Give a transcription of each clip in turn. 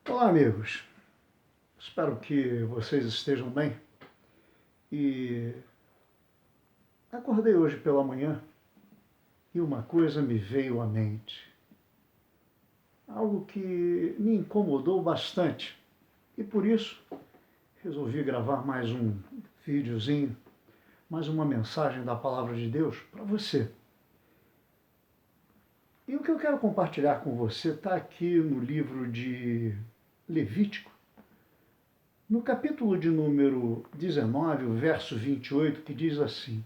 Olá, amigos. Espero que vocês estejam bem. E acordei hoje pela manhã e uma coisa me veio à mente. Algo que me incomodou bastante. E por isso resolvi gravar mais um videozinho, mais uma mensagem da Palavra de Deus para você. E o que eu quero compartilhar com você está aqui no livro de Levítico, no capítulo de número 19, o verso 28, que diz assim: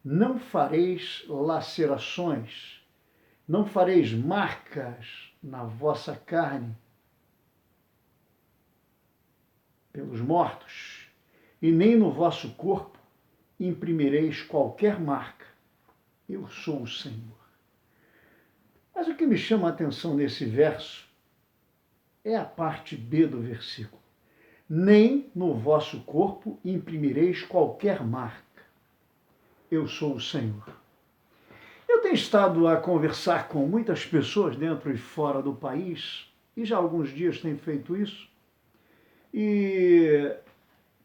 não fareis lacerações, não fareis marcas na vossa carne pelos mortos, e nem no vosso corpo imprimireis qualquer marca. Eu sou o Senhor. Mas o que me chama a atenção nesse verso é a parte B do versículo. Nem no vosso corpo imprimireis qualquer marca. Eu sou o Senhor. Eu tenho estado a conversar com muitas pessoas dentro e fora do país, e já há alguns dias tenho feito isso, e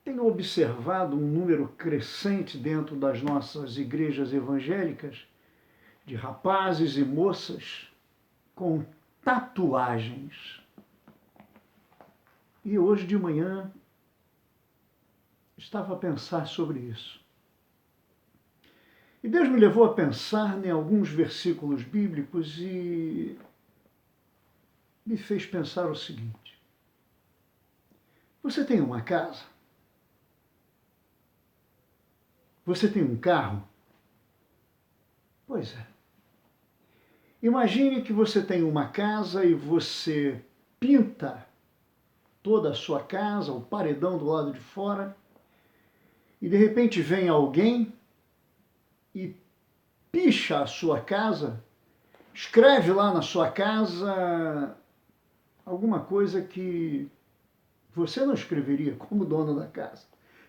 tenho observado um número crescente dentro das nossas igrejas evangélicas de rapazes e moças com tatuagens. E hoje de manhã estava a pensar sobre isso. E Deus me levou a pensar em alguns versículos bíblicos e me fez pensar o seguinte: você tem uma casa? Você tem um carro? Pois é. Imagine que você tem uma casa e você pinta toda a sua casa, o paredão do lado de fora, e de repente vem alguém e picha a sua casa, escreve lá na sua casa alguma coisa que você não escreveria como dono da casa.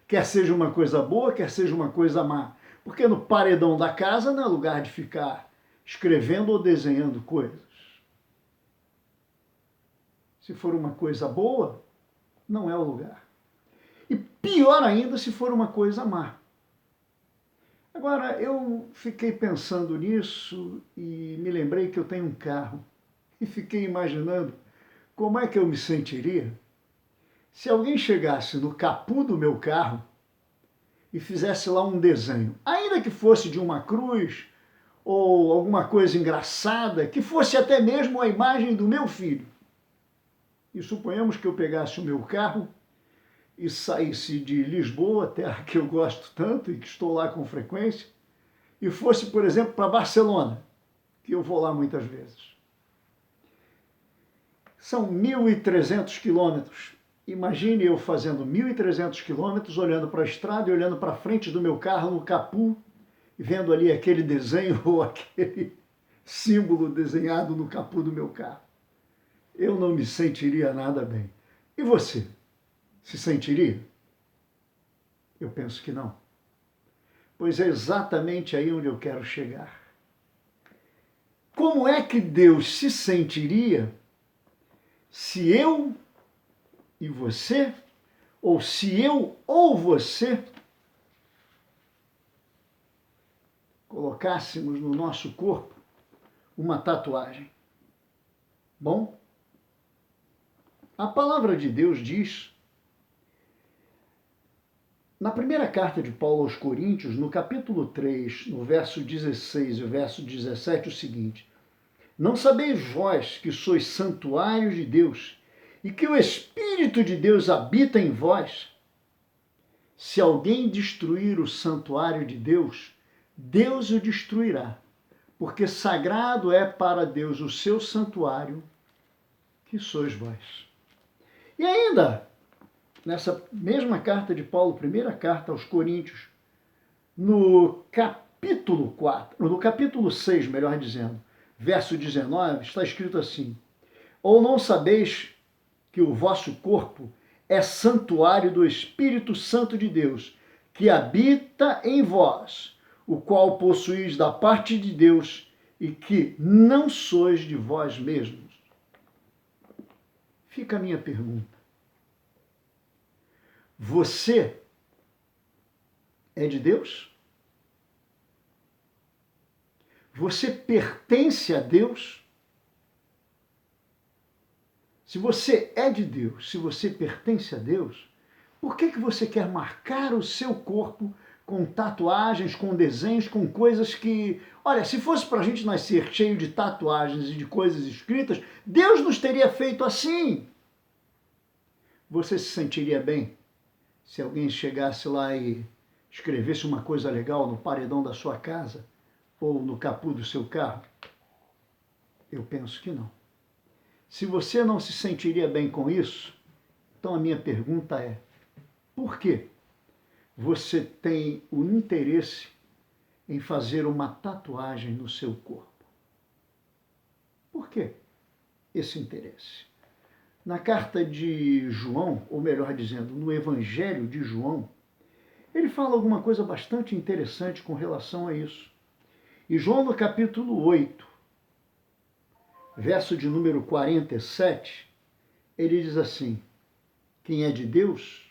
Quer seja uma coisa boa, quer seja uma coisa má. Porque no paredão da casa não é lugar de ficar escrevendo ou desenhando coisas. Se for uma coisa boa, não é o lugar. E pior ainda se for uma coisa má. Agora, eu fiquei pensando nisso e me lembrei que eu tenho um carro. E fiquei imaginando como é que eu me sentiria se alguém chegasse no capô do meu carro e fizesse lá um desenho, ainda que fosse de uma cruz ou alguma coisa engraçada, que fosse até mesmo a imagem do meu filho. E suponhamos que eu pegasse o meu carro e saísse de Lisboa, terra que eu gosto tanto e que estou lá com frequência, e fosse, por exemplo, para Barcelona, que eu vou lá muitas vezes. São 1.300 quilômetros. Imagine eu fazendo 1.300 quilômetros, olhando para a estrada e olhando para frente do meu carro no capô, e vendo ali aquele desenho ou aquele símbolo desenhado no capô do meu carro. Eu não me sentiria nada bem. E você? Se sentiria? Eu penso que não. Pois é exatamente aí onde eu quero chegar. Como é que Deus se sentiria se eu e você, ou se eu ou você, colocássemos no nosso corpo uma tatuagem? Bom, a palavra de Deus diz, na primeira carta de Paulo aos Coríntios, no capítulo 3, no verso 16 e o verso 17, o seguinte: não sabeis vós que sois santuários de Deus e que o Espírito de Deus habita em vós? Se alguém destruir o santuário de Deus, Deus o destruirá, porque sagrado é para Deus o seu santuário, que sois vós. E ainda, nessa mesma carta de Paulo, primeira carta aos Coríntios, no capítulo 4, no capítulo 6, melhor dizendo, verso 19, está escrito assim: ou não sabeis que o vosso corpo é santuário do Espírito Santo de Deus, que habita em vós, o qual possuís da parte de Deus e que não sois de vós mesmos? fica a minha pergunta. Você é de Deus? Você pertence a Deus? Se você é de Deus, se você pertence a Deus, por que você quer marcar o seu corpo com tatuagens, com desenhos, com coisas que... Olha, se fosse para a gente nascer cheio de tatuagens e de coisas escritas, Deus nos teria feito assim. Você se sentiria bem se alguém chegasse lá e escrevesse uma coisa legal no paredão da sua casa ou no capô do seu carro? Eu penso que não. Se você não se sentiria bem com isso, então a minha pergunta é: por que você tem o interesse em fazer uma tatuagem no seu corpo? Por que esse interesse? Na carta de João, ou melhor dizendo, no Evangelho de João, ele fala alguma coisa bastante interessante com relação a isso. E João, no capítulo 8, verso de número 47, ele diz assim: quem é de Deus,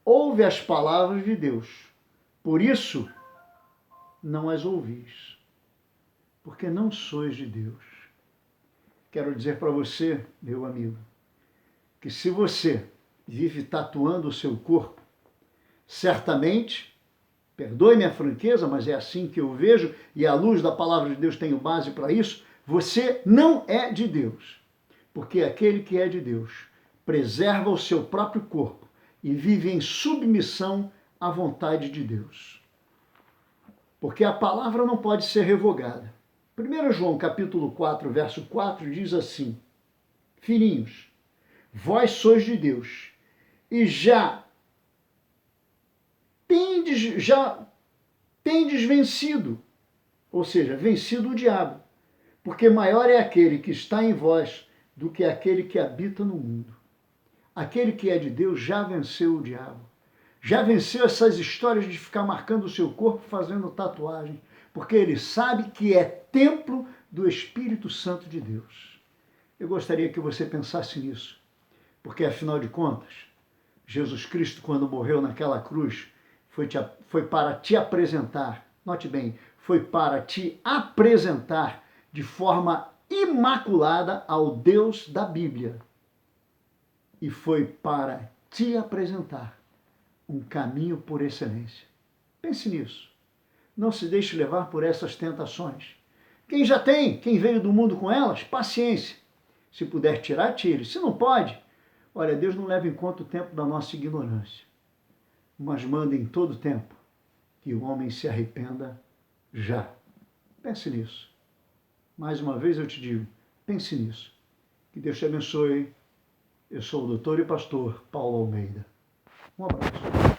ouve as palavras de Deus, por isso não as ouvis, porque não sois de Deus. Quero dizer para você, meu amigo, que se você vive tatuando o seu corpo, certamente, perdoe-me a franqueza, mas é assim que eu vejo, e à luz da palavra de Deus tenho base para isso, você não é de Deus. Porque aquele que é de Deus preserva o seu próprio corpo e vive em submissão à vontade de Deus. Porque a palavra não pode ser revogada. 1 João capítulo 4, verso 4 diz assim: filhinhos, vós sois de Deus e já tendes vencido, ou seja, vencido o diabo, porque maior é aquele que está em vós do que aquele que habita no mundo. Aquele que é de Deus já venceu o diabo, já venceu essas histórias de ficar marcando o seu corpo fazendo tatuagem, porque ele sabe que é templo do Espírito Santo de Deus. Eu gostaria que você pensasse nisso, porque afinal de contas, Jesus Cristo, quando morreu naquela cruz, foi para te apresentar, note bem, foi para te apresentar de forma imaculada ao Deus da Bíblia. E foi para te apresentar um caminho por excelência. Pense nisso. Não se deixe levar por essas tentações. Quem já tem, quem veio do mundo com elas, paciência. Se puder tirar, tire. Se não pode, olha, Deus não leva em conta o tempo da nossa ignorância, mas manda em todo tempo que o homem se arrependa já. Pense nisso. Mais uma vez eu te digo, pense nisso. Que Deus te abençoe. Eu sou o doutor e pastor Paulo Almeida. Um abraço.